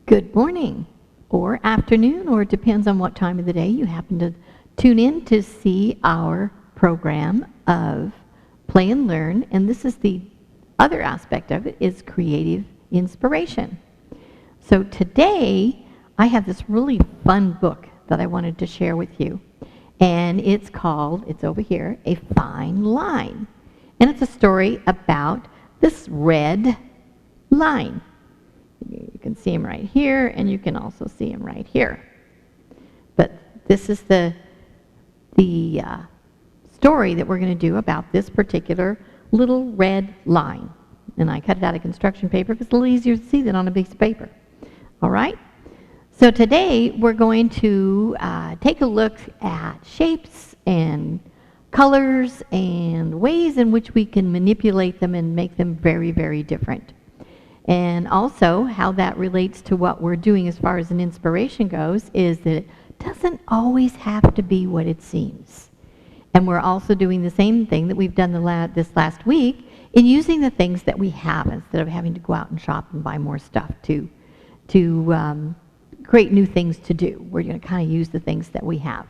Good morning, or afternoon, or it depends on what time of the day you happen to tune in to see our program of Play and Learn. And this is the other aspect of it, is creative inspiration. So today, I have this really fun book that I wanted to share with you. And it's called, it's over here, A Fine Line. And it's a story about this red line. You can see him right here, and you can also see him right here. But this is the story that we're going to do about this particular little red line. And I cut it out of construction paper because it's a little easier to see than on a piece of paper. All right? So today we're going to take a look at shapes and colors and ways in which we can manipulate them and make them very, very different. And also how that relates to what we're doing as far as an inspiration goes is that it doesn't always have to be what it seems. And we're also doing the same thing that we've done this last week in using the things that we have instead of having to go out and shop and buy more stuff to create new things to do. We're going to kind of use the things that we have.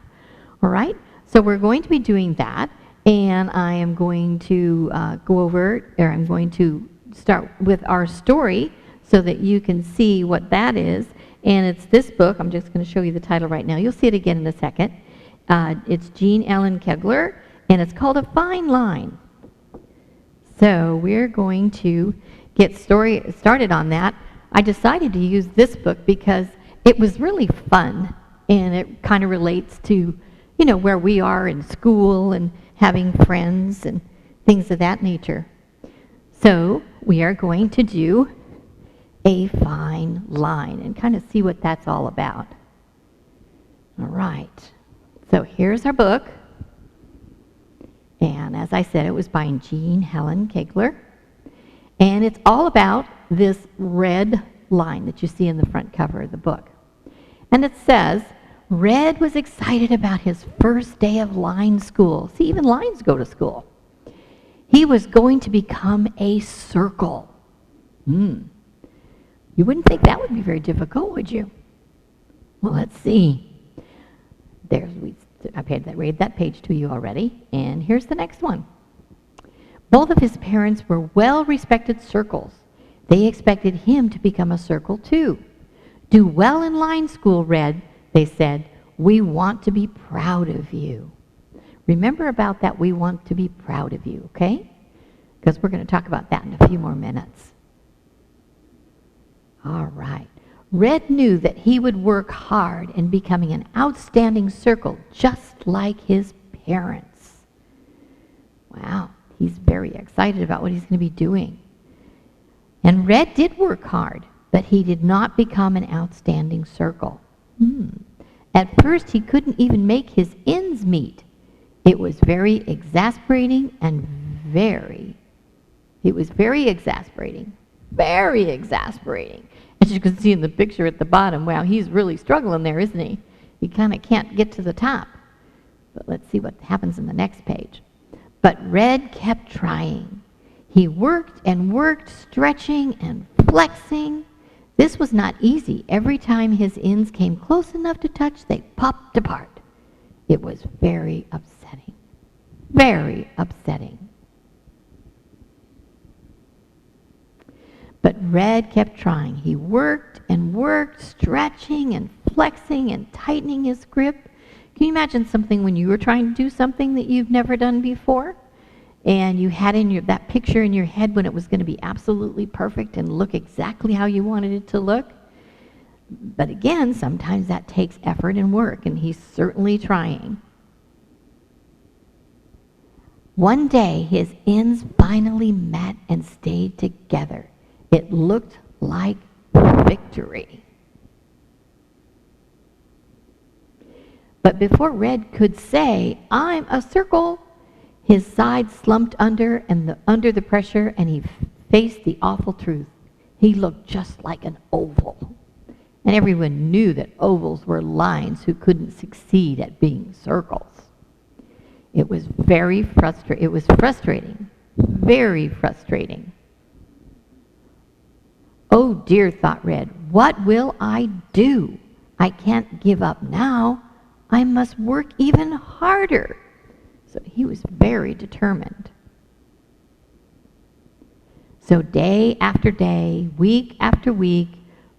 All right? So we're going to be doing that, and I am going to I'm going to start with our story so that you can see what that is. And it's this book. I'm just going to show you the title right now. You'll see it again in a second. It's Jean Ellen Kegler, and it's called A Fine Line. So we're going to get started on that. I decided to use this book because it was really fun, and it kind of relates to, you know, where we are in school and having friends and things of that nature. So we are going to do A Fine Line and kind of see what that's all about. All right. So here's our book. And as I said, it was by Jean Helen Kegler. And it's all about this red line that you see in the front cover of the book. And it says, Red was excited about his first day of line school. See, even lines go to school. He was going to become a circle. You wouldn't think that would be very difficult, would you? Well, let's see. I've read that page to you already, and here's the next one. Both of his parents were well-respected circles. They expected him to become a circle, too. Do well in line school, Red, they said. We want to be proud of you. Remember about that, we want to be proud of you, okay? Because we're going to talk about that in a few more minutes. All right. Red knew that he would work hard in becoming an outstanding circle, just like his parents. Wow, he's very excited about what he's going to be doing. And Red did work hard, but he did not become an outstanding circle. At first, he couldn't even make his ends meet. It was very exasperating and very exasperating. As you can see in the picture at the bottom, wow, he's really struggling there, isn't he? He kind of can't get to the top. But let's see what happens in the next page. But Red kept trying. He worked and worked, stretching and flexing. This was not easy. Every time his ends came close enough to touch, they popped apart. It was very upsetting. Very upsetting. But Red kept trying. He worked and worked, stretching and flexing and tightening his grip. Can you imagine something when you were trying to do something that you've never done before? And you had that picture in your head when it was going to be absolutely perfect and look exactly how you wanted it to look? But again, sometimes that takes effort and work, and he's certainly trying. One day, his ends finally met and stayed together. It looked like victory. But before Red could say, I'm a circle, his side slumped under the pressure, and he faced the awful truth. He looked just like an oval. And everyone knew that ovals were lines who couldn't succeed at being circles. It was frustrating, very frustrating. Oh dear, thought Red, what will I do? I can't give up now. I must work even harder. So he was very determined. So day after day, week after week,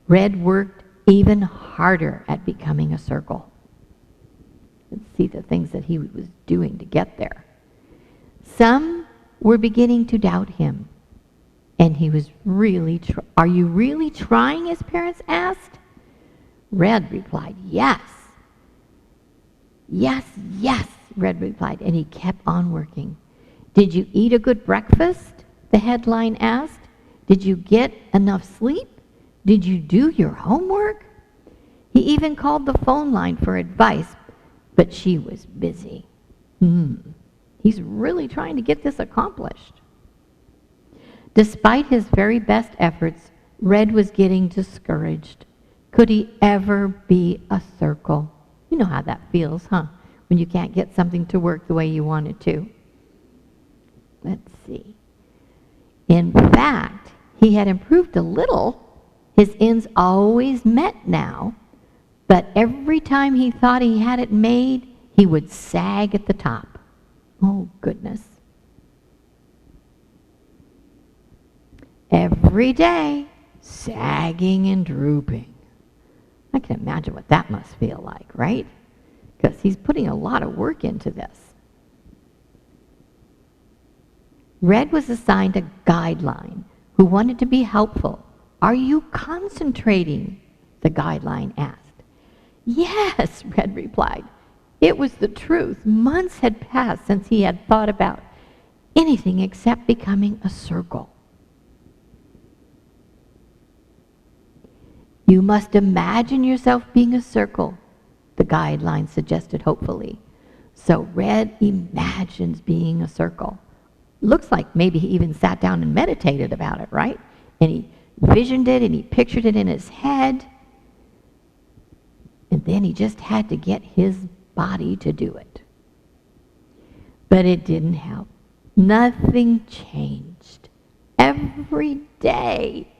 Red worked even harder at becoming a circle. Let's see the things that he was doing to get there. Some were beginning to doubt him. And he was really, are you really trying, his parents asked? Red replied, yes. Yes, yes, Red replied, and he kept on working. Did you eat a good breakfast? The headline asked. Did you get enough sleep? Did you do your homework? He even called the phone line for advice, but she was busy. He's really trying to get this accomplished. Despite his very best efforts, Red was getting discouraged. Could he ever be a circle? You know how that feels, huh? When you can't get something to work the way you want it to. Let's see. In fact, he had improved a little. His ends always met now, but every time he thought he had it made, he would sag at the top. Oh, goodness. Every day, sagging and drooping. I can imagine what that must feel like, right? Because he's putting a lot of work into this. Red was assigned a guideline who wanted to be helpful. Are you concentrating? The guideline asked. Yes, Red replied. It was the truth. Months had passed since he had thought about anything except becoming a circle. You must imagine yourself being a circle, the guideline suggested hopefully. So Red imagines being a circle. Looks like maybe he even sat down and meditated about it, right? And he visioned it and he pictured it in his head. And then he just had to get his body to do it. But it didn't help. Nothing changed. Every day,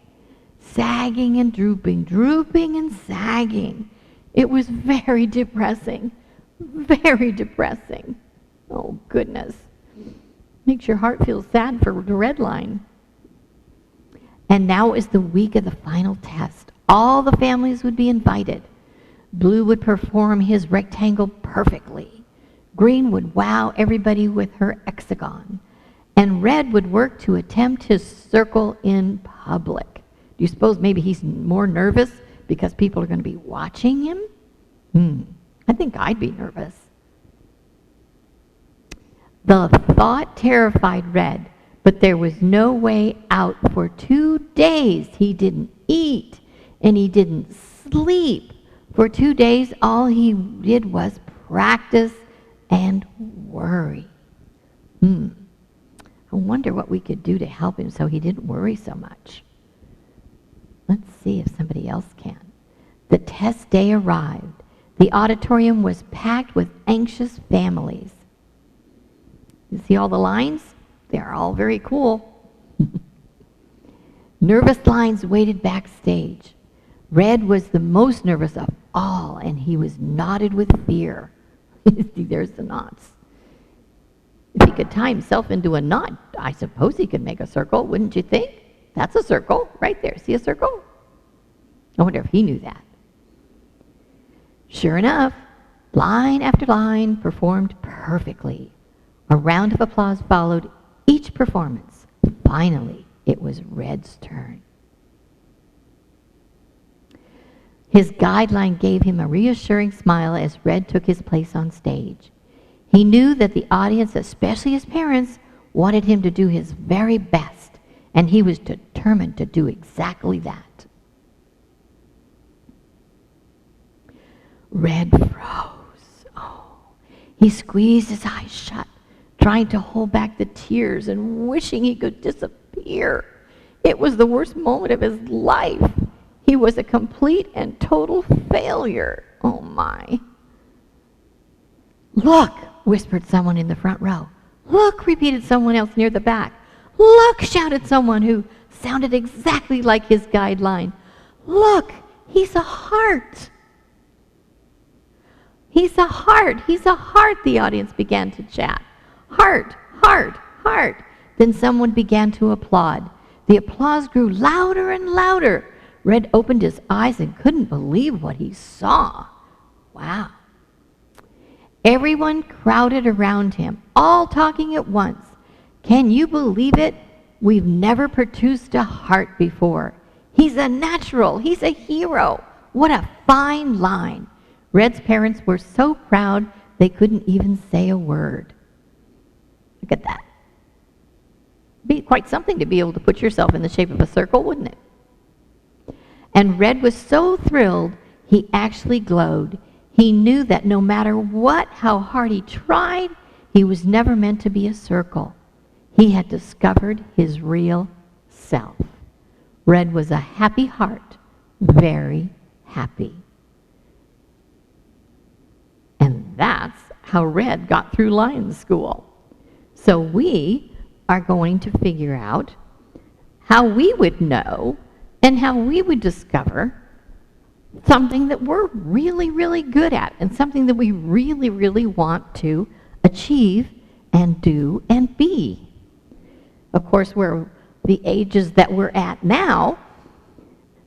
sagging and drooping, drooping and sagging. It was very depressing. Very depressing. Oh, goodness. Makes your heart feel sad for the red line. And now it was the week of the final test. All the families would be invited. Blue would perform his rectangle perfectly. Green would wow everybody with her hexagon. And Red would work to attempt his circle in public. Do you suppose maybe he's more nervous because people are going to be watching him? I think I'd be nervous. The thought terrified Red, but there was no way out. For 2 days he didn't eat and he didn't sleep. For 2 days all he did was practice and worry. I wonder what we could do to help him so he didn't worry so much. Let's see if somebody else can. The test day arrived. The auditorium was packed with anxious families. You see all the lines? They're all very cool. Nervous lines waited backstage. Red was the most nervous of all, and he was knotted with fear. See, there's the knots. If he could tie himself into a knot, I suppose he could make a circle, wouldn't you think? That's a circle right there. See a circle? I wonder if he knew that. Sure enough, line after line performed perfectly. A round of applause followed each performance. Finally, it was Red's turn. His guideline gave him a reassuring smile as Red took his place on stage. He knew that the audience, especially his parents, wanted him to do his very best, and he was determined to do exactly that. Red froze. Oh, he squeezed his eyes shut, trying to hold back the tears and wishing he could disappear. It was the worst moment of his life. He was a complete and total failure. Oh, my. Look, whispered someone in the front row. Look, repeated someone else near the back. Look, shouted someone who sounded exactly like his guideline. Look, he's a heart. He's a heart. He's a heart, the audience began to chat. Heart, heart, heart. Then someone began to applaud. The applause grew louder and louder. Red opened his eyes and couldn't believe what he saw. Wow. Everyone crowded around him, all talking at once. Can you believe it? We've never produced a heart before. He's a natural. He's a hero. What a fine line. Red's parents were so proud they couldn't even say a word. Look at that. Be quite something to be able to put yourself in the shape of a circle, wouldn't it? And Red was so thrilled, he actually glowed. He knew that no matter how hard he tried, he was never meant to be a circle. He had discovered his real self. Red was a happy heart, very happy. And that's how Red got through Lions School. So we are going to figure out how we would know and how we would discover something that we're really, really good at and something that we really, really want to achieve and do and be. Of course, we're the ages that we're at now,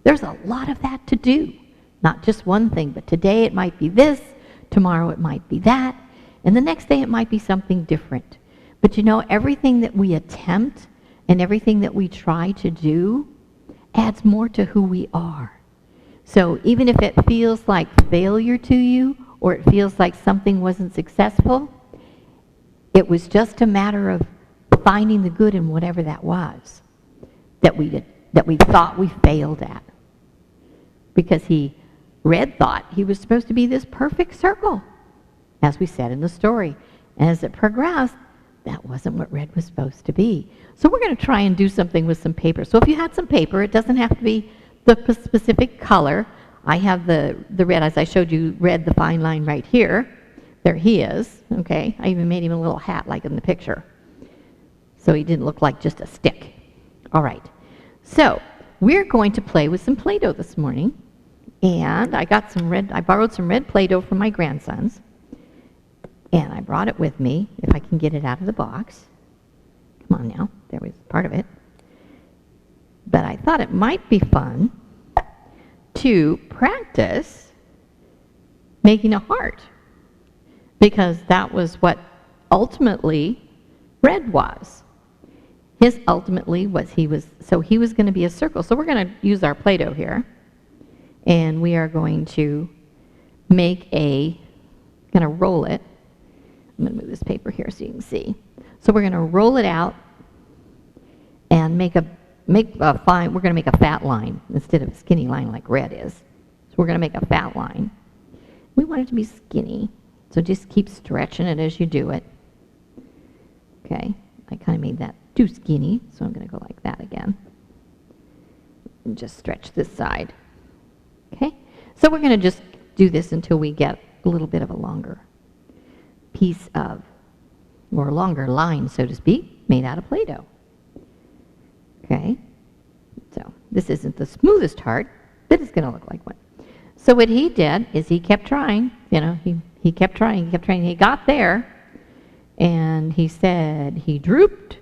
there's a lot of that to do. Not just one thing, but today it might be this, tomorrow it might be that, and the next day it might be something different. But you know, everything that we attempt and everything that we try to do adds more to who we are. So even if it feels like failure to you, or it feels like something wasn't successful, it was just a matter of finding the good in whatever that was that we thought we failed at. Because Red thought he was supposed to be this perfect circle, as we said in the story. And as it progressed, that wasn't what Red was supposed to be. So we're going to try and do something with some paper. So if you had some paper, it doesn't have to be the specific color. I have the red, as I showed you, red, the fine line right here. There he is, okay? I even made him a little hat like in the picture, so he didn't look like just a stick. All right, so we're going to play with some Play-Doh this morning. And I borrowed some red Play-Doh from my grandsons. And I brought it with me, if I can get it out of the box. Come on now, there was part of it. But I thought it might be fun to practice making a heart, because that was what ultimately Red was. His ultimately was he was going to be a circle. So we're going to use our Play-Doh here, and we are going to going to roll it. I'm going to move this paper here so you can see. So we're going to roll it out and we're going to make a fat line instead of a skinny line like Red is. So we're going to make a fat line. We want it to be skinny, so just keep stretching it as you do it. Okay, I kind of made that too skinny, so I'm going to go like that again. And just stretch this side. Okay, so we're going to just do this until we get a little bit of a longer piece of, or a longer line, so to speak, made out of Play-Doh. Okay, so this isn't the smoothest heart, but it's going to look like one. So what he did is he kept trying, he kept trying, he got there, and he said he drooped.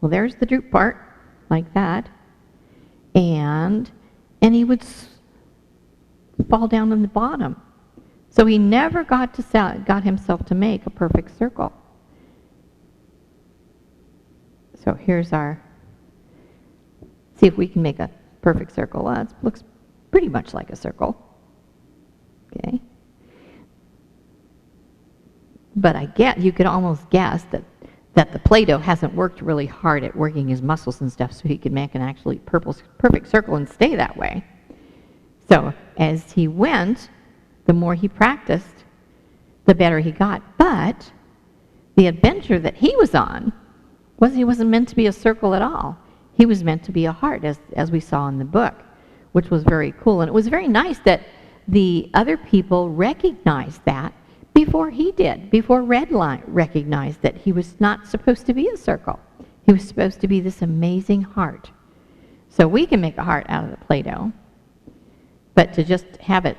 Well, there's the droop part, like that, and he would fall down on the bottom. So he never got himself to make a perfect circle. So here's see if we can make a perfect circle. Well, it looks pretty much like a circle. Okay. But you could almost guess that the Play-Doh hasn't worked really hard at working his muscles and stuff, so he could make an actually perfect circle and stay that way. So as he went, the more he practiced, the better he got. But the adventure that he was on he wasn't meant to be a circle at all. He was meant to be a heart, as we saw in the book, which was very cool. And it was very nice that the other people recognized that before he did, before Red recognized that he was not supposed to be a circle. He was supposed to be this amazing heart. So we can make a heart out of the Play-Doh, but to just have it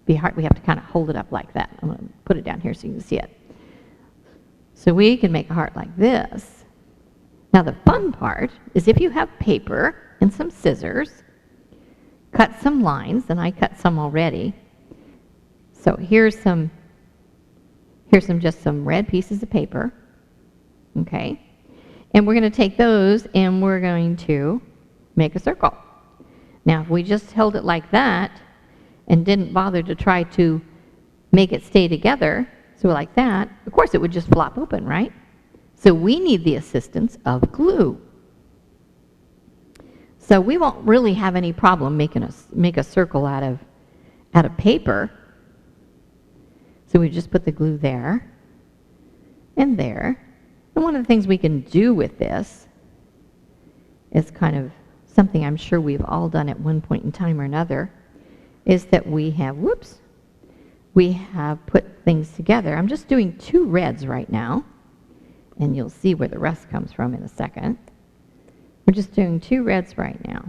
be a heart, we have to kind of hold it up like that. I'm going to put it down here so you can see it. So we can make a heart like this. Now the fun part is if you have paper and some scissors, cut some lines, and I cut some already. So here's just some red pieces of paper, okay? And we're going to take those and we're going to make a circle. Now if we just held it like that and didn't bother to try to make it stay together, so like that, of course it would just flop open, right? So we need the assistance of glue. So we won't really have any problem make a circle out of paper. So we just put the glue there and there. And one of the things we can do with this is kind of something I'm sure we've all done at one point in time or another, is that we have put things together. I'm just doing 2 reds right now, and you'll see where the rest comes from in a second. We're just doing 2 reds right now.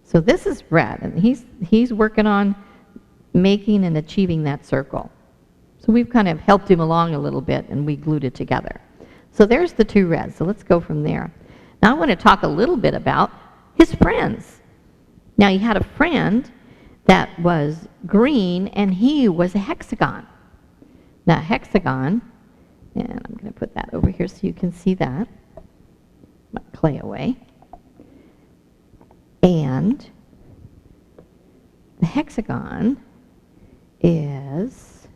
So this is red, and he's working on making and achieving that circle. So we've kind of helped him along a little bit, and we glued it together. So there's the 2 reds, so let's go from there. Now I want to talk a little bit about his friends. Now he had a friend that was green, and he was a hexagon. Now hexagon, and I'm going to put that over here so you can see that. My clay away. And the hexagon is,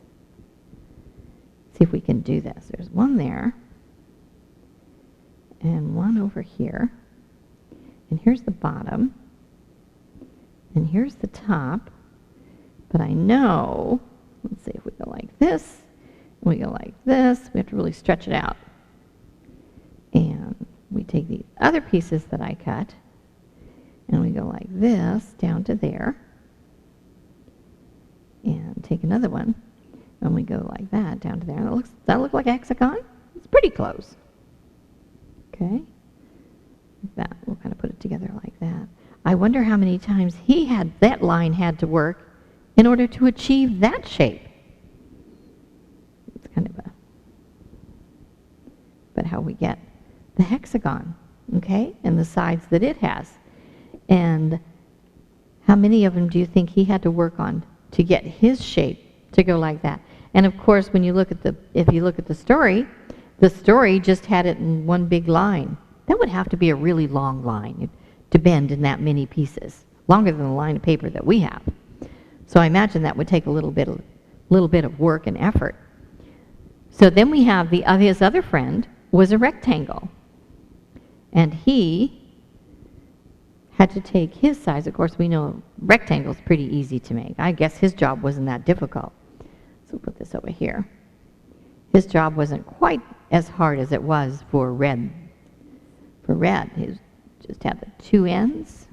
see if we can do this. There's one there, and one over here. And here's the bottom, and here's the top. But I know, let's see if we go like this, and we go like this. We have to really stretch it out. And we take the other pieces that I cut, and we go like this down to there, and take another one, and we go like that down to there. And does that look like a hexagon? It's pretty close. Okay, like that. We'll kind of put it together like that. I wonder how many times that line had to work in order to achieve that shape. It's kind of but how we get the hexagon, okay, and the sides that it has. And how many of them do you think he had to work on to get his shape to go like that? And of course, when you look at if you look at the story just had it in one big line. That would have to be a really long line to bend in that many pieces, longer than the line of paper that we have. So I imagine that would take a little bit of work and effort. So then we have his other friend was a rectangle, and he had to take his size. Of course, we know rectangle's pretty easy to make. I guess his job wasn't that difficult. So we'll put this over here. His job wasn't quite as hard as it was for red. For red, he just had the 2 ends,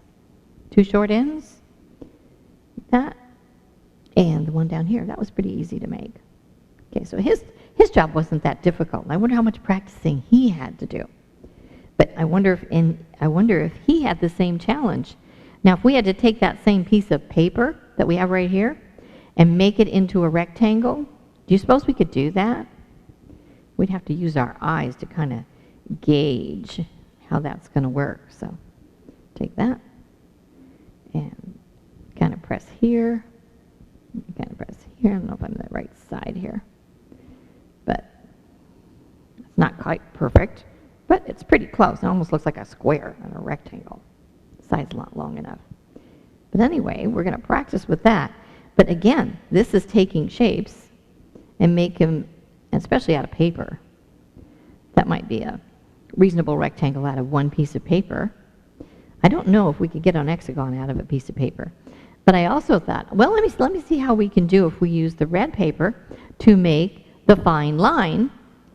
2 short ends, like that, and the one down here. That was pretty easy to make. Okay, so his job wasn't that difficult. I wonder how much practicing he had to do. But I wonder if he had the same challenge. Now, if we had to take that same piece of paper that we have right here and make it into a rectangle, do you suppose we could do that? We'd have to use our eyes to kind of gauge how that's going to work. So take that and kind of press here, kind of press here. I don't know if I'm the right side here, but it's not quite perfect. But it's pretty close. It almost looks like a square and a rectangle. The side's not long enough. But anyway, we're going to practice with that. But again, this is taking shapes and make them, especially out of paper. That might be a reasonable rectangle out of one piece of paper. I don't know if we could get an hexagon out of a piece of paper. But I also thought, well, let me see how we can do if we use the red paper to make the fine line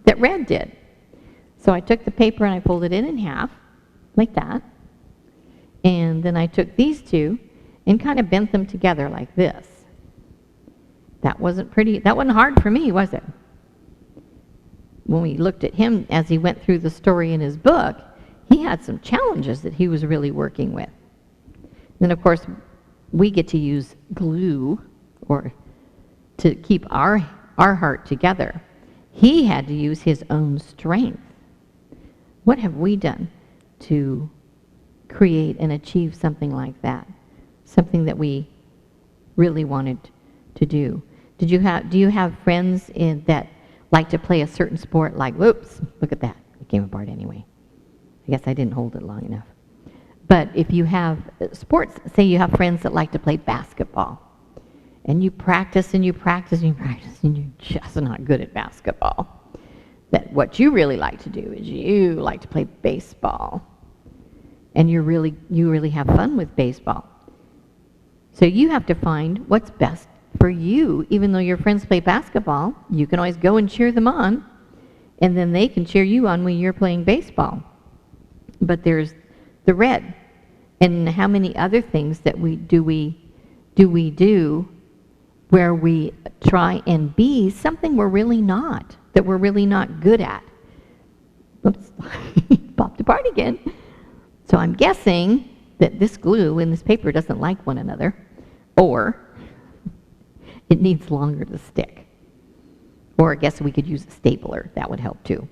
that red did. So I took the paper and I folded it in half, like that. And then I took these 2 and kind of bent them together like this. That wasn't hard for me, was it? when we looked at him as he went through the story in his book, he had some challenges that he was really working with. Then, of course, we get to use glue or to keep our heart together. He had to use his own strength. What have we done to create and achieve something like that? Something that we really wanted to do. Do you have friends that like to play a certain sport, like, whoops, look at that, it came apart anyway. I guess I didn't hold it long enough. But if you have sports, say you have friends that like to play basketball, and you practice and you practice and you practice, and you're just not good at basketball. That what you really like to do is you like to play baseball. And you really have fun with baseball. So you have to find what's best for you. Even though your friends play basketball, you can always go and cheer them on, and then they can cheer you on when you're playing baseball. But there's the red. And how many other things that we do where we try and be something we're really not, that we're really not good at. Oops, popped apart again. So I'm guessing that this glue and this paper doesn't like one another, or it needs longer to stick. Or I guess we could use a stapler. That would help too.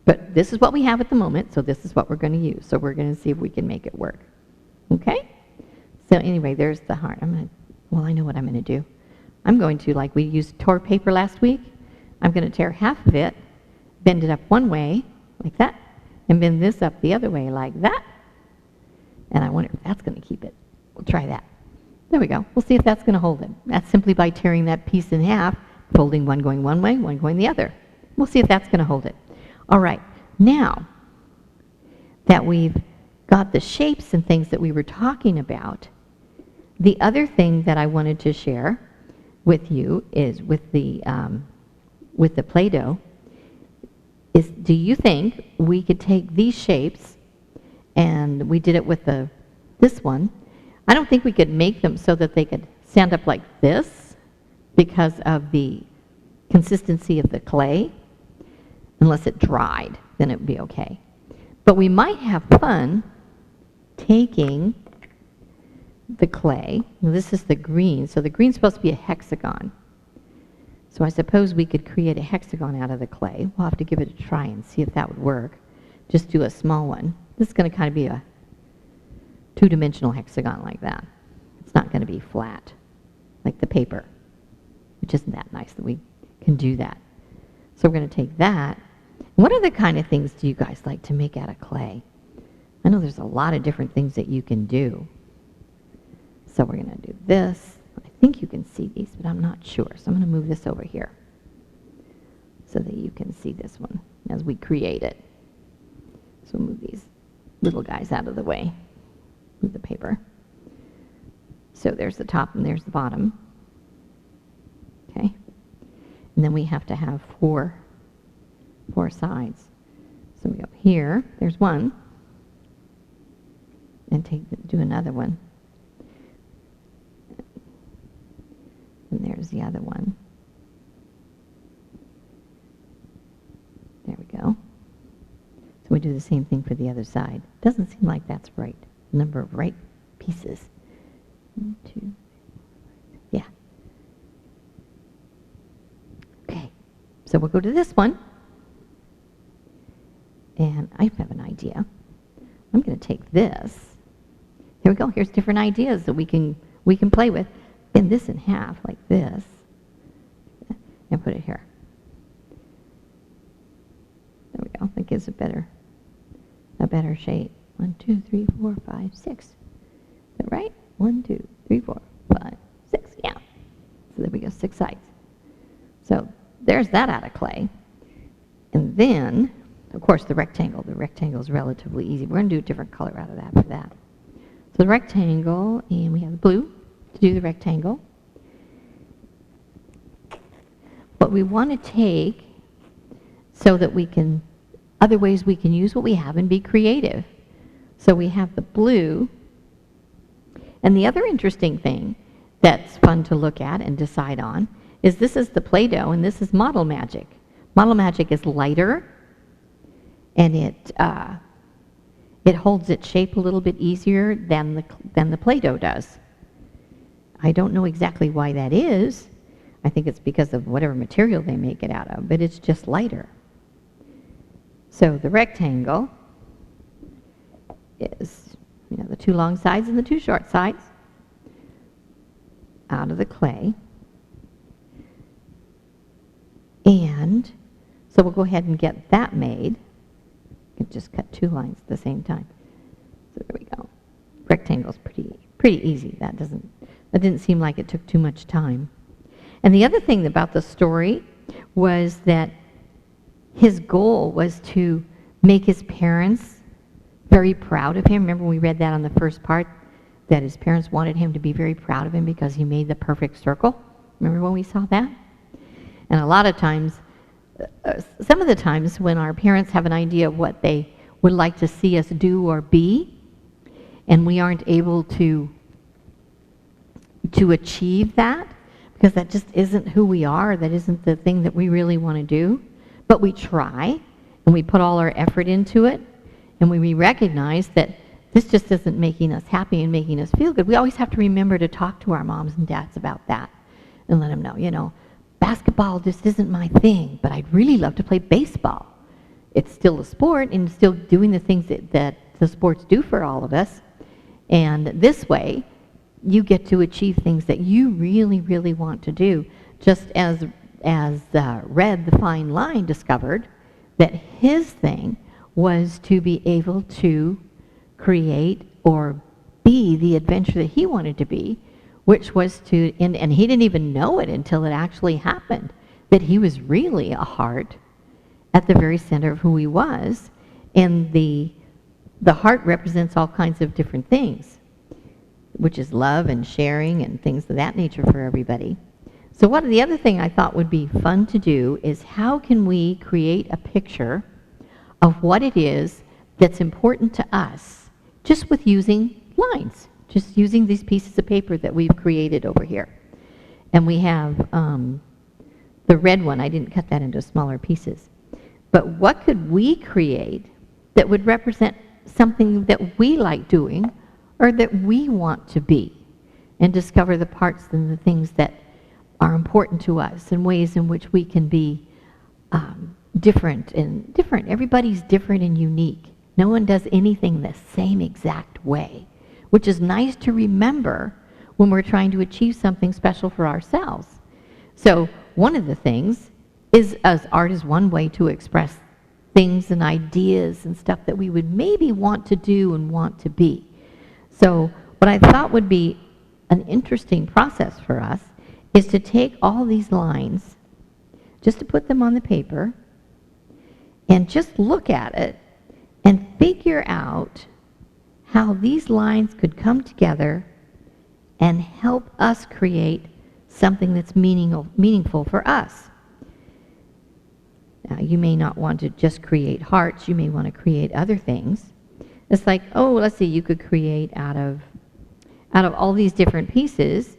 But this is what we have at the moment, so this is what we're going to use. So we're going to see if we can make it work. Okay? So anyway, there's the heart. I know what I'm going to do. I'm going to, like we used tore paper last week, I'm going to tear half of it, bend it up one way, like that, and bend this up the other way, like that. And I wonder if that's going to keep it. We'll try that. There we go. We'll see if that's going to hold it. That's simply by tearing that piece in half, folding one going one way, one going the other. We'll see if that's going to hold it. All right. Now that we've got the shapes and things that we were talking about, the other thing that I wanted to share with you is with the Play-Doh is, do you think we could take these shapes, and we did it with this one. I don't think we could make them so that they could stand up like this because of the consistency of the clay. Unless it dried, then it would be okay. But we might have fun taking the clay. This is the green, so the green's supposed to be a hexagon. So I suppose we could create a hexagon out of the clay. We'll have to give it a try and see if that would work. Just do a small one. This is going to kind of be a two-dimensional hexagon like that. It's not going to be flat like the paper, which isn't that nice that we can do that. So we're going to take that. What other kind of things do you guys like to make out of clay? I know there's a lot of different things that you can do. So we're going to do this. I think you can see these, but I'm not sure. So I'm going to move this over here so that you can see this one as we create it. So move these little guys out of the way with the paper. So there's the top and there's the bottom. Okay. And then we have to have four sides. So we go here, there's one, and do another one. And there's the other one. There we go. So we do the same thing for the other side. Doesn't seem like that's right. The number of right pieces. 1, 2, 3, 4, 5, 6. Yeah. Okay. So we'll go to this one. And I have an idea. I'm going to take this. Here we go. Here's different ideas that we can play with. Bend this in half like this. And put it here. There we go. That gives a better shape. 1, 2, 3, 4, 5, 6. Is that right? 1, 2, 3, 4, 5, 6. Yeah. So there we go. 6 sides. So there's that out of clay. And then, of course, the rectangle. The rectangle is relatively easy. We're going to do a different color out of that for that. So the rectangle, and we have the blue to do the rectangle. What we want to take so that we can, other ways we can use what we have and be creative. So we have the blue. And the other interesting thing that's fun to look at and decide on is this is the Play-Doh and this is Model Magic. Model Magic is lighter, and it holds its shape a little bit easier than the Play-Doh does. I don't know exactly why that is. I think it's because of whatever material they make it out of, but it's just lighter. So the rectangle is, the two long sides and the two short sides out of the clay. And so we'll go ahead and get that made. You can just cut two lines at the same time. So there we go. Rectangle's pretty easy. That didn't seem like it took too much time. And the other thing about the story was that his goal was to make his parents very proud of him. Remember we read that on the first part, that his parents wanted him to be very proud of him because he made the perfect circle. Remember when we saw that? And a lot of times, some of the times when our parents have an idea of what they would like to see us do or be, and we aren't able to achieve that, because that just isn't who we are, that isn't the thing that we really want to do, but we try, and we put all our effort into it, and we recognize that this just isn't making us happy and making us feel good. We always have to remember to talk to our moms and dads about that and let them know, basketball just isn't my thing, but I'd really love to play baseball. It's still a sport and still doing the things that the sports do for all of us. And this way, you get to achieve things that you really, really want to do. Just as Red the Fine Line discovered that his thing was to be able to create or be the adventure that he wanted to be, which was to, and he didn't even know it until it actually happened, that he was really a heart at the very center of who he was. And the heart represents all kinds of different things, which is love and sharing and things of that nature for everybody. So the other thing I thought would be fun to do is how can we create a picture of what it is that's important to us just with using lines, just using these pieces of paper that we've created over here. And we have the red one. I didn't cut that into smaller pieces. But what could we create that would represent something that we like doing or that we want to be, and discover the parts and the things that are important to us and ways in which we can be different. Everybody's different and unique. No one does anything the same exact way, which is nice to remember when we're trying to achieve something special for ourselves. So one of the things is, as art is one way to express things and ideas and stuff that we would maybe want to do and want to be. So what I thought would be an interesting process for us is to take all these lines, just to put them on the paper, and just look at it and figure out how these lines could come together and help us create something that's meaningful for us. Now, you may not want to just create hearts. You may want to create other things. It's like, let's see, you could create out of all these different pieces,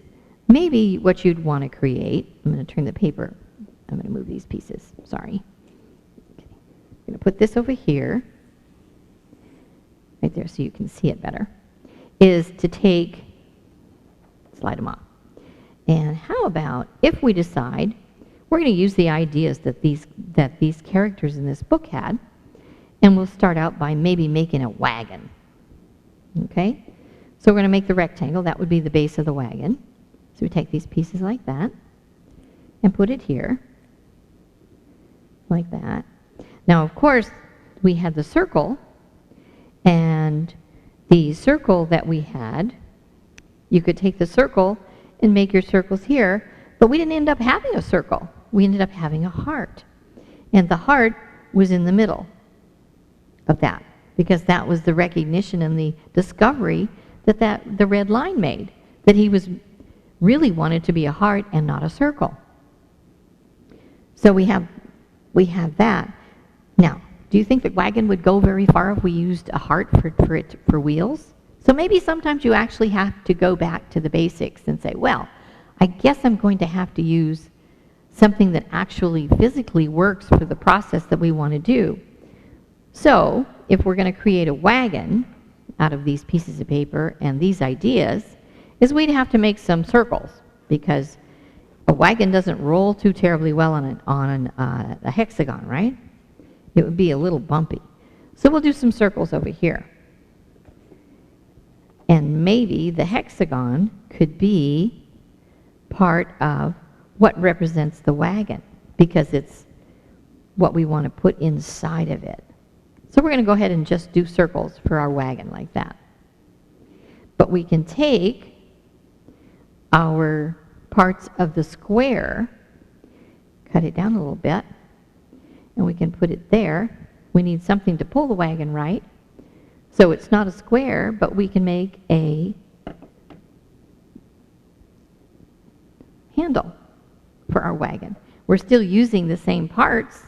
maybe what you'd want to create. I'm going to turn the paper. I'm going to move these pieces. Sorry. Okay. I'm going to put this over here, right there so you can see it better, is to slide them off. And how about if we decide we're going to use the ideas that these characters in this book had, and we'll start out by maybe making a wagon. Okay? So we're going to make the rectangle. That would be the base of the wagon. So we take these pieces like that and put it here, like that. Now, of course, we had the circle, and the circle that we had, you could take the circle and make your circles here, but we didn't end up having a circle. We ended up having a heart. And the heart was in the middle of that, because that was the recognition and the discovery that the red line made, that he was really wanted to be a heart and not a circle. So we have that. Now, do you think the wagon would go very far if we used a heart for wheels? So maybe sometimes you actually have to go back to the basics and say, well, I guess I'm going to have to use something that actually physically works for the process that we want to do. So if we're going to create a wagon out of these pieces of paper and these ideas, is we'd have to make some circles, because a wagon doesn't roll too terribly well on a hexagon, right? It would be a little bumpy. So we'll do some circles over here. And maybe the hexagon could be part of what represents the wagon, because it's what we want to put inside of it. So we're going to go ahead and just do circles for our wagon like that. But we can take our parts of the square, cut it down a little bit, and we can put it there. We need something to pull the wagon right. So it's not a square, but we can make a handle for our wagon. We're still using the same parts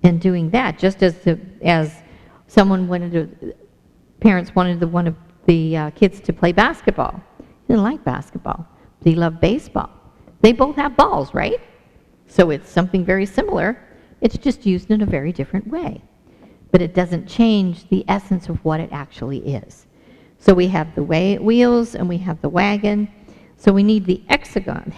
and doing that, just as someone wanted to, parents wanted one of the kids to play basketball. He didn't like basketball, but he loved baseball. They both have balls, right? So it's something very similar. It's just used in a very different way. But it doesn't change the essence of what it actually is. So we have the wheels and we have the wagon. So we need the hexagon,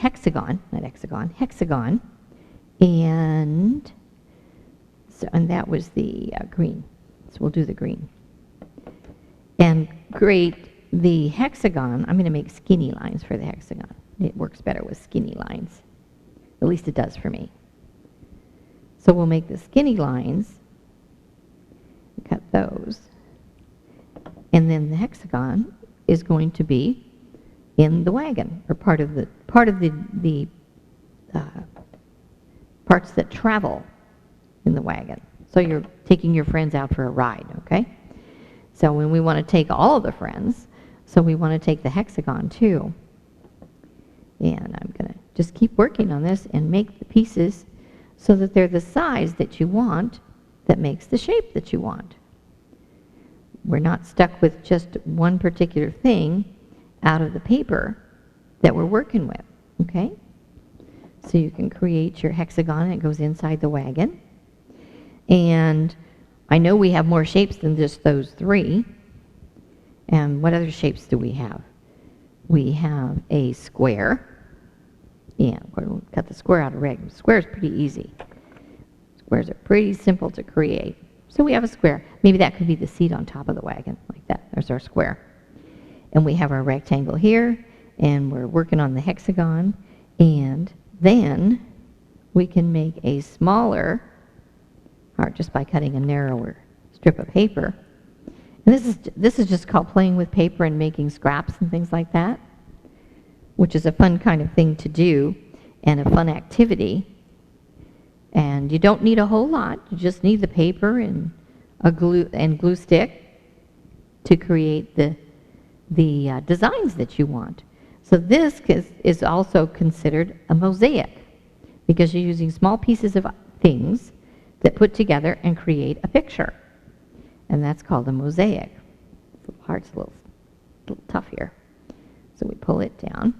and that was the green. So we'll do the green. And create the hexagon. I'm going to make skinny lines for the hexagon. It works better with skinny lines. At least it does for me. So we'll make the skinny lines, cut those, and then the hexagon is going to be in the wagon, or part of the parts that travel in the wagon. So you're taking your friends out for a ride, okay? So when we want to take all of the friends, so we want to take the hexagon too. And I'm going to just keep working on this and make the pieces so that they're the size that you want, that makes the shape that you want. We're not stuck with just one particular thing out of the paper that we're working with, okay? So you can create your hexagon and it goes inside the wagon. And I know we have more shapes than just those three. And what other shapes do we have? We have a square. Yeah, we'll cut the square out of regular. Square is pretty easy. Squares are pretty simple to create. So we have a square. Maybe that could be the seat on top of the wagon, like that. There's our square. And we have our rectangle here, and we're working on the hexagon. And then we can make a smaller heart just by cutting a narrower strip of paper. And this is just called playing with paper and making scraps and things like that, which is a fun kind of thing to do and a fun activity. And you don't need a whole lot. You just need the paper and a glue stick to create the designs that you want. So this is also considered a mosaic, because you're using small pieces of things that put together and create a picture. And that's called a mosaic. The heart's a little tough here. So we pull it down.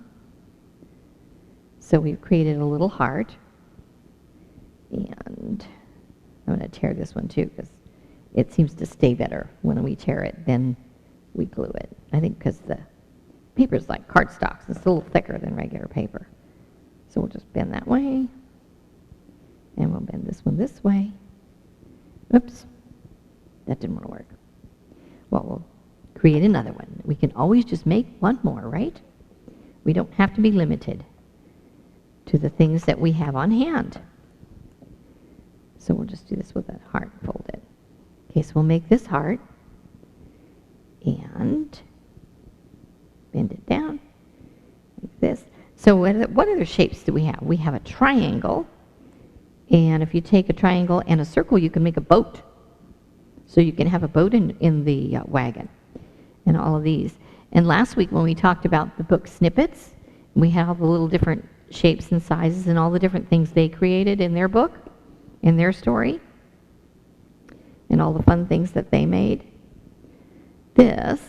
So we've created a little heart. And I'm going to tear this one too, because it seems to stay better when we tear it than we glue it. I think because the paper is like cardstock. It's a little thicker than regular paper. So we'll just bend that way. And we'll bend this one this way. Oops. That didn't want to work. Well, we'll create another one. We can always just make one more, right? We don't have to be limited to the things that we have on hand. So we'll just do this with a heart folded. Okay, so we'll make this heart and bend it down like this. So what other shapes do we have? We have a triangle. And if you take a triangle and a circle, you can make a boat. So you can have a boat in the wagon and all of these. And last week when we talked about the book Snippets, we had all the little different shapes and sizes and all the different things they created in their book, in their story, and all the fun things that they made. This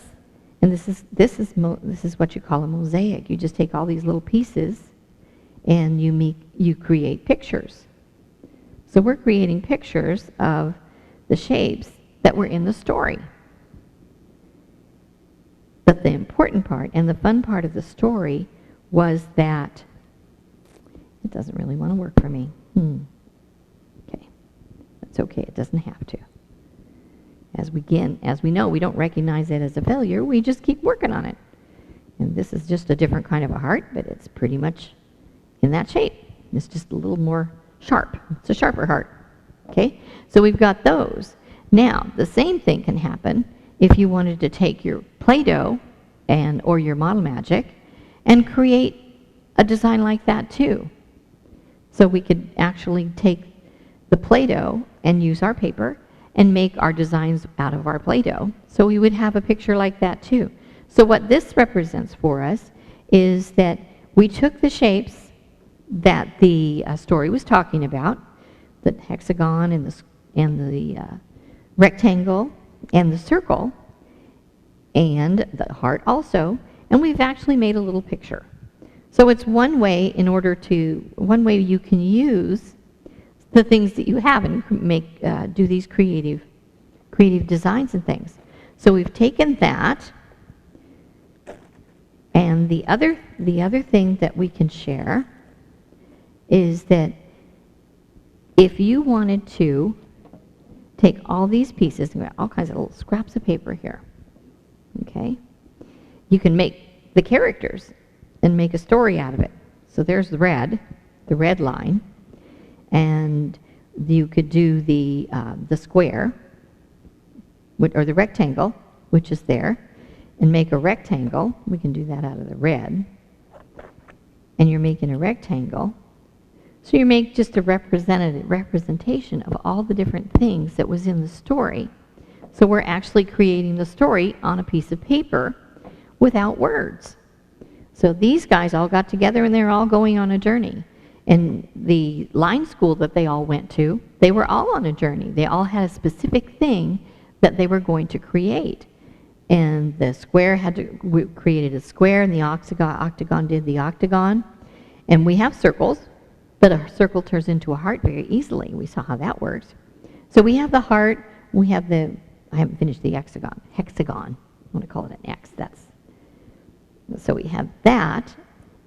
is what you call a mosaic. You just take all these little pieces and you create pictures. So we're creating pictures of the shapes that were in the story. But the important part and the fun part of the story was that it doesn't really want to work for me. Okay. That's okay. It doesn't have to. As we know, we don't recognize it as a failure. We just keep working on it. And this is just a different kind of a heart, but it's pretty much in that shape. It's just a little more sharp. It's a sharper heart. Okay? So we've got those. Now, the same thing can happen if you wanted to take your Play-Doh or your Model Magic and create a design like that too. So we could actually take the Play-Doh and use our paper and make our designs out of our Play-Doh. So we would have a picture like that too. So what this represents for us is that we took the shapes that the story was talking about, the hexagon and the rectangle and the circle and the heart also, and we've actually made a little picture. So it's one way you can use the things that you have and do these creative designs and things. So we've taken that, and the other thing that we can share is that if you wanted to take all these pieces, and all kinds of little scraps of paper here, okay, you can make the characters and make a story out of it. So there's the red line, and you could do the square, or the rectangle, which is there, and make a rectangle. We can do that out of the red. And you're making a rectangle. So you make just a representation of all the different things that was in the story. So we're actually creating the story on a piece of paper without words. So these guys all got together and they're all going on a journey. And the line school that they all went to, they were all on a journey. They all had a specific thing that they were going to create. And the square we created a square, and the octagon did the octagon. And we have circles, but a circle turns into a heart very easily. We saw how that works. So we have the heart, we have I haven't finished the hexagon. I want to call it an X. So we have that,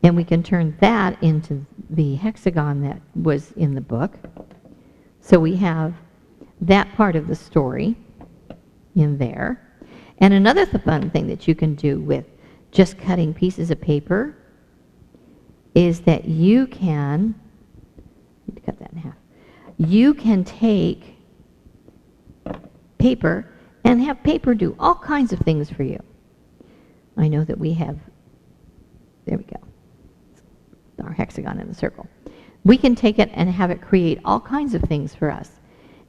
and we can turn that into the hexagon that was in the book. So we have that part of the story in there. And another fun thing that you can do with just cutting pieces of paper is that you can, cut that in half. You can take paper and have paper do all kinds of things for you. I know that we have, there we go, our hexagon and the circle. We can take it and have it create all kinds of things for us.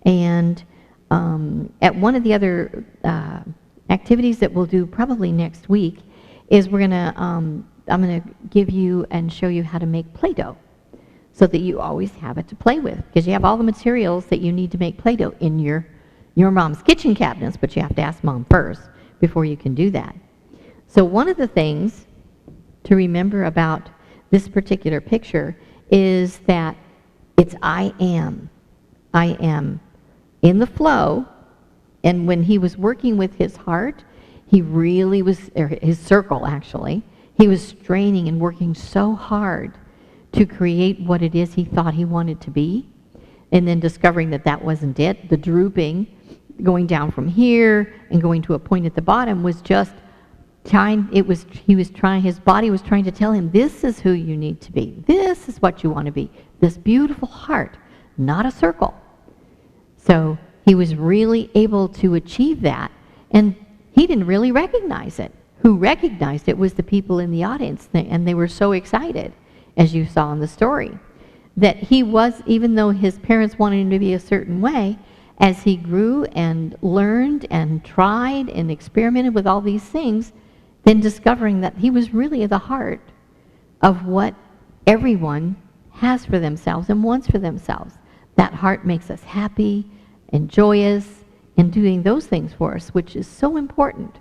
And at one of the other activities that we'll do probably next week is I'm going to give you and show you how to make Play-Doh so that you always have it to play with, because you have all the materials that you need to make Play-Doh in your mom's kitchen cabinets, but you have to ask Mom first before you can do that. So one of the things to remember about this particular picture is that it's I am. I am in the flow. And when he was working with his heart, he really was, or his circle actually, he was straining and working so hard to create what it is he thought he wanted to be, and then discovering that that wasn't it. The drooping, going down from here and going to a point at the bottom was just trying, his body was trying to tell him, this is who you need to be. This is what you want to be. This beautiful heart, not a circle. So he was really able to achieve that, and he didn't really recognize it. Who recognized it was the people in the audience, and they were so excited, as you saw in the story, that he was, even though his parents wanted him to be a certain way, as he grew and learned and tried and experimented with all these things, then discovering that he was really at the heart of what everyone has for themselves and wants for themselves. That heart makes us happy and joyous and doing those things for us, which is so important.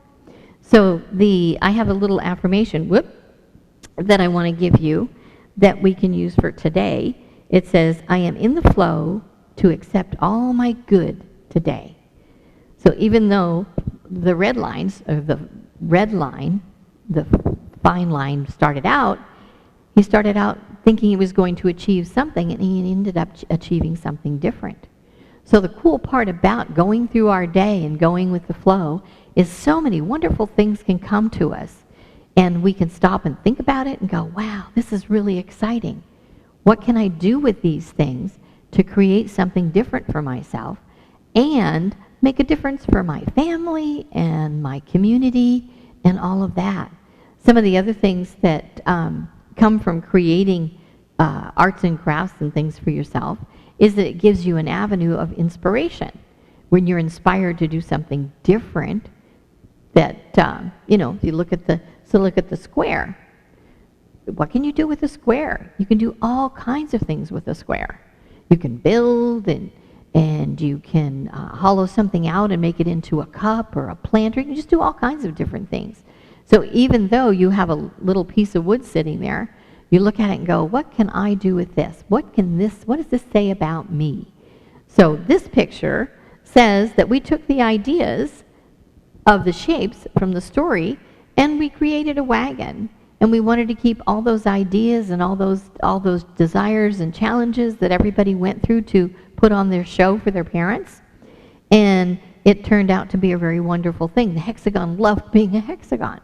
So I have a little affirmation, that I want to give you that we can use for today. It says, I am in the flow to accept all my good today. So even though the red lines, or the red line, the fine line started out, he started out thinking he was going to achieve something, and he ended up achieving something different. So the cool part about going through our day and going with the flow is so many wonderful things can come to us, and we can stop and think about it and go, wow, this is really exciting. What can I do with these things to create something different for myself and make a difference for my family and my community and all of that? Some of the other things that come from creating arts and crafts and things for yourself is that it gives you an avenue of inspiration. When you're inspired to do something different, that, if you look at the square. What can you do with a square? You can do all kinds of things with a square. You can build, and you can hollow something out and make it into a cup or a plant, or you can just do all kinds of different things. So even though you have a little piece of wood sitting there, you look at it and go, what can I do with this? What does this say about me? So this picture says that we took the ideas of the shapes from the story and we created a wagon. And we wanted to keep all those ideas and all those desires and challenges that everybody went through to put on their show for their parents. And it turned out to be a very wonderful thing. The hexagon loved being a hexagon.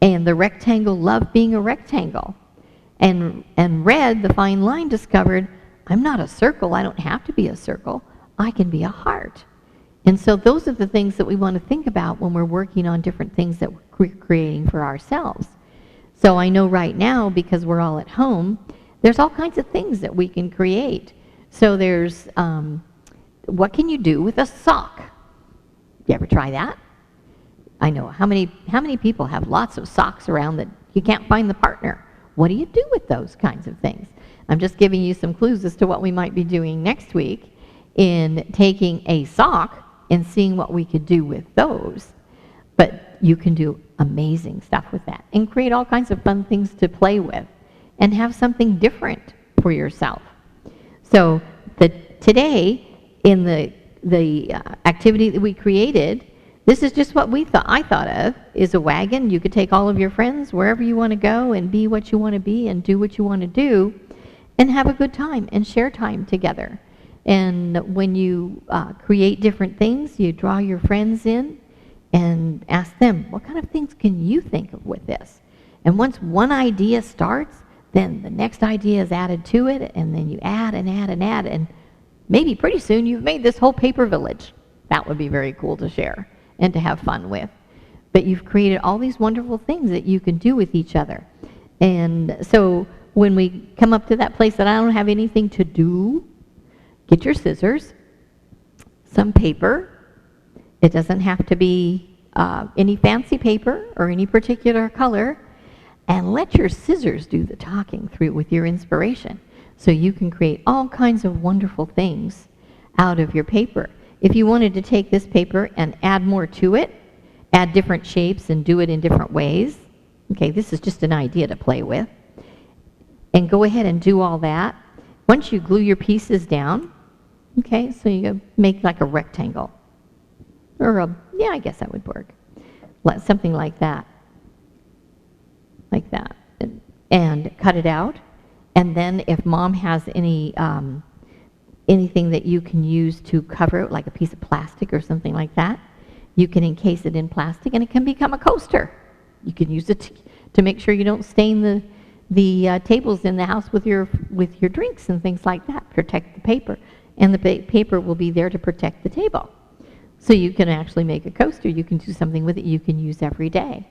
And the rectangle loved being a rectangle. And red, the fine line, discovered, I'm not a circle. I don't have to be a circle. I can be a heart. And so those are the things that we want to think about when we're working on different things that we're creating for ourselves. So I know right now, because we're all at home, there's all kinds of things that we can create. So there's, what can you do with a sock? You ever try that? I know, how many people have lots of socks around that you can't find the partner? What do you do with those kinds of things? I'm just giving you some clues as to what we might be doing next week in taking a sock and seeing what we could do with those. But you can do amazing stuff with that and create all kinds of fun things to play with and have something different for yourself. So today, in the activity that we created, this is just what I thought of, is a wagon. You could take all of your friends wherever you want to go and be what you want to be and do what you want to do and have a good time and share time together. And when you create different things, you draw your friends in and ask them, what kind of things can you think of with this? And once one idea starts, then the next idea is added to it, and then you add and add and add, and maybe pretty soon you've made this whole paper village. That would be very cool to share and to have fun with. But you've created all these wonderful things that you can do with each other. And so when we come up to that place that I don't have anything to do, get your scissors, some paper. It doesn't have to be any fancy paper or any particular color, and let your scissors do the talking through with your inspiration. So you can create all kinds of wonderful things out of your paper. If you wanted to take this paper and add more to it, add different shapes and do it in different ways, okay, this is just an idea to play with, and go ahead and do all that. Once you glue your pieces down, okay, so you make like a rectangle. Or I guess that would work. Something like that. Like that. And cut it out. And then if Mom has anything that you can use to cover it, like a piece of plastic or something like that, you can encase it in plastic and it can become a coaster. You can use it to make sure you don't stain the tables in the house with your drinks and things like that. Protect the paper. And the paper will be there to protect the table. So you can actually make a coaster. You can do something with it you can use every day.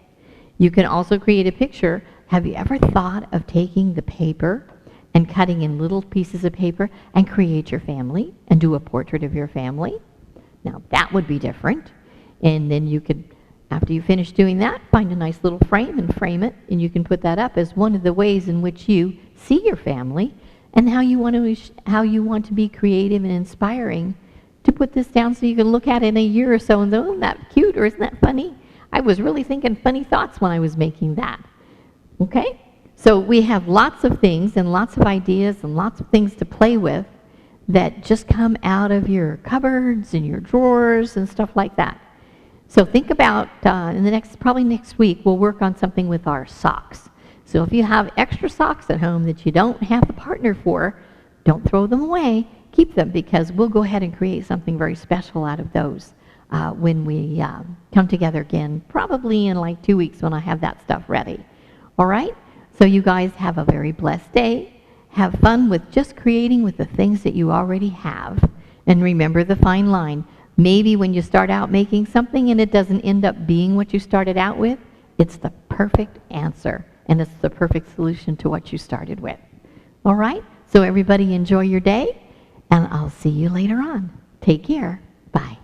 You can also create a picture. Have you ever thought of taking the paper and cutting in little pieces of paper and create your family and do a portrait of your family? Now that would be different. And then you could, after you finish doing that, find a nice little frame and frame it, and you can put that up as one of the ways in which you see your family and how you want to be creative and inspiring to put this down so you can look at it in a year or so and go, isn't that cute or isn't that funny? I was really thinking funny thoughts when I was making that. Okay? So we have lots of things and lots of ideas and lots of things to play with that just come out of your cupboards and your drawers and stuff like that. So think about, probably next week, we'll work on something with our socks. So if you have extra socks at home that you don't have a partner for, don't throw them away. Keep them, because we'll go ahead and create something very special out of those when we come together again, probably in like 2 weeks when I have that stuff ready. All right? So you guys have a very blessed day. Have fun with just creating with the things that you already have. And remember the fine line. Maybe when you start out making something and it doesn't end up being what you started out with, it's the perfect answer. And it's the perfect solution to what you started with. All right? So everybody enjoy your day. And I'll see you later on. Take care. Bye.